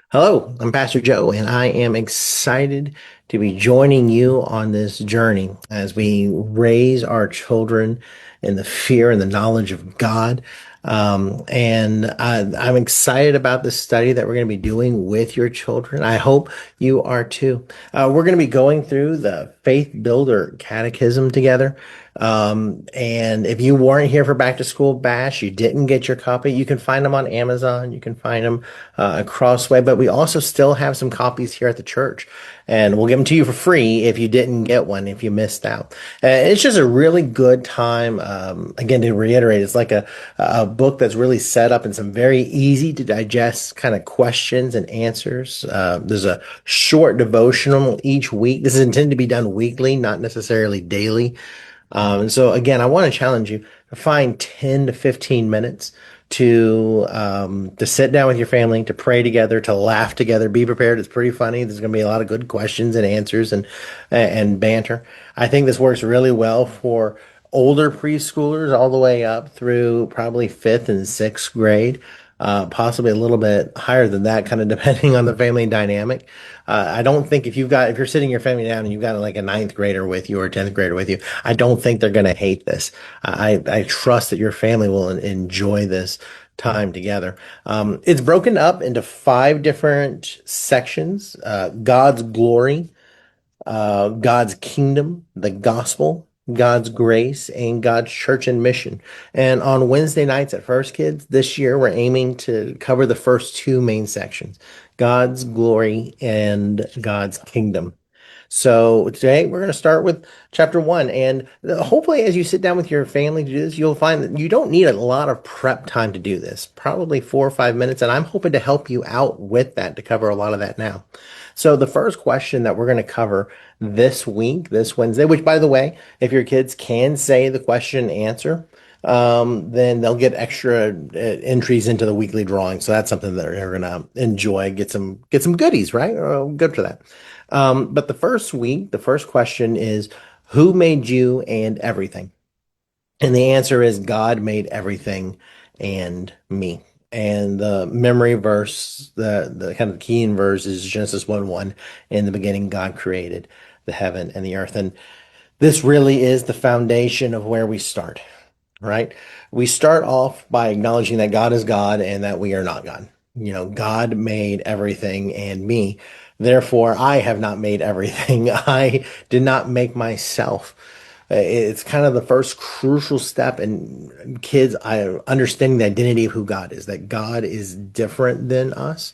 Hello, I'm Pastor Joe, and I am excited to be joining you on this journey as we raise our children in the fear and the knowledge of God. I'm excited about the study that we're going to be doing with your children. I hope you are too. We're going to be going through the Faith Builder Catechism together. And if you weren't here for Back to School Bash, you didn't get your copy, you can find them on Amazon. You can find them Crossway, but we also still have some copies here at the church, and we'll give them to you for free if you didn't get one, if you missed out. It's just a really good time. Again, to reiterate, it's like a book that's really set up in some very easy to digest kind of questions and answers. There's a short devotional each week. This is intended to be done weekly, not necessarily daily. And so again, I want to challenge you to find 10 to 15 minutes to sit down with your family, to pray together, to laugh together. Be prepared. It's pretty funny. There's going to be a lot of good questions and answers and banter. I think this works really well for older preschoolers all the way up through probably fifth and sixth grade. Possibly a little bit higher than that, kind of depending on the family dynamic. I don't think if you're sitting your family down and you've got like a ninth grader with you or a 10th grader with you, I don't think they're going to hate this. I trust that your family will enjoy this time together. It's broken up into five different sections: God's glory, God's kingdom, the gospel, God's grace, and God's church and mission. And on Wednesday nights at First Kids this year, we're aiming to cover the first two main sections: God's glory and God's kingdom. So today we're going to start with chapter one. And hopefully, as you sit down with your family to do this, you'll find that you don't need a lot of prep time to do this, probably 4 or 5 minutes. And I'm hoping to help you out with that to cover a lot of that now. So the first question that we're going to cover this week, this Wednesday, which by the way, if your kids can say the question and answer, then they'll get extra entries into the weekly drawing. So that's something that they're going to enjoy. Get some goodies, right? Good for that. But the first week, the first question is, who made you and everything? And the answer is God made everything and me. And the memory verse, the kind of key in verse is Genesis 1:1. In the beginning, God created the heaven and the earth. And this really is the foundation of where we start, right? We start off by acknowledging that God is God and that we are not God. God made everything and me. Therefore, I have not made everything. I did not make myself. It's kind of the first crucial step in kids understanding the identity of who God is, that God is different than us.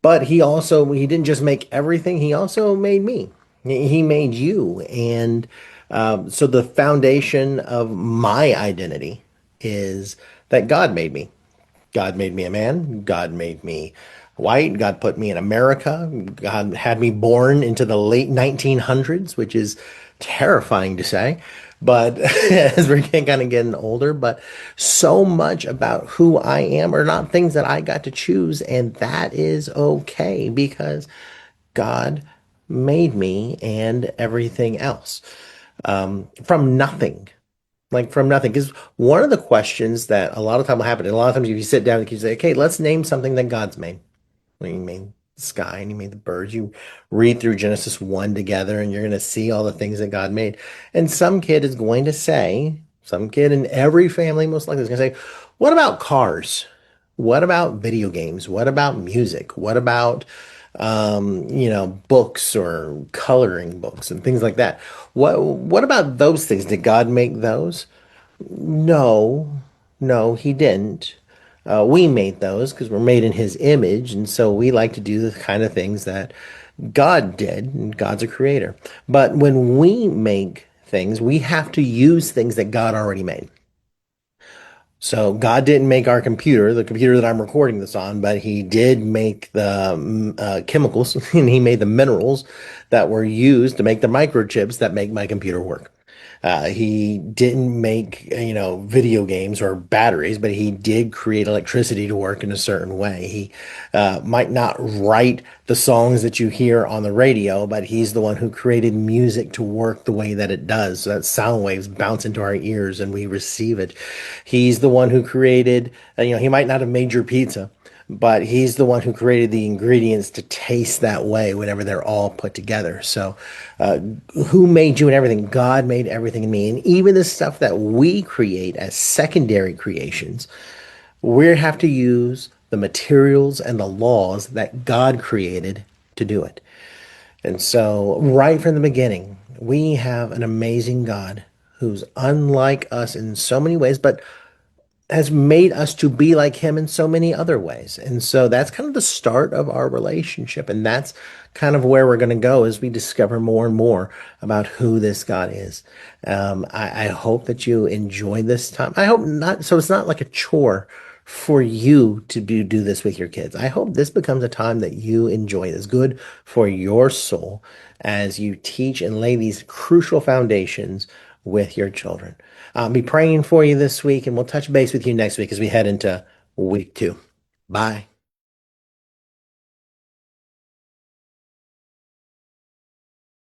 But he didn't just make everything, he also made me. He made you. And so the foundation of my identity is that God made me. God made me a man. God made me white. God put me in America. God had me born into the late 1900s, which is terrifying to say. But as we're kind of getting older, but so much about who I am are not things that I got to choose. And that is okay because God made me and everything else from nothing, like from nothing. Because one of the questions that a lot of time will happen, and a lot of times if you sit down and you say, okay, let's name something that God's made. Well, he made the sky and he made the birds. You read through Genesis 1 together and you're going to see all the things that God made. And some kid is going to say, some kid in every family most likely is going to say, what about cars? What about video games? What about music? What about books or coloring books and things like that? What about those things? Did God make those? No, no, he didn't. We made those because we're made in his image, and so we like to do the kind of things that God did, and God's a creator. But when we make things, we have to use things that God already made. So God didn't make our computer, the computer that I'm recording this on, but he did make the chemicals and he made the minerals that were used to make the microchips that make my computer work. He didn't make, video games or batteries, but he did create electricity to work in a certain way. He might not write the songs that you hear on the radio, but he's the one who created music to work the way that it does. So that sound waves bounce into our ears and we receive it. He's the one who created, he might not have made your pizza, but he's the one who created the ingredients to taste that way whenever they're all put together. So, uh, who made you and everything? God made everything in me. And even the stuff that we create as secondary creations, we have to use the materials and the laws that God created to do it. And so, right from the beginning, we have an amazing God who's unlike us in so many ways, but has made us to be like him in so many other ways. And so that's kind of the start of our relationship. And that's kind of where we're going to go as we discover more and more about who this God is. I hope that you enjoy this time. I hope not. So it's not like a chore for you to do this with your kids. I hope this becomes a time that you enjoy. It's good for your soul as you teach and lay these crucial foundations with your children. I'll be praying for you this week, and we'll touch base with you next week as we head into week 2. Bye.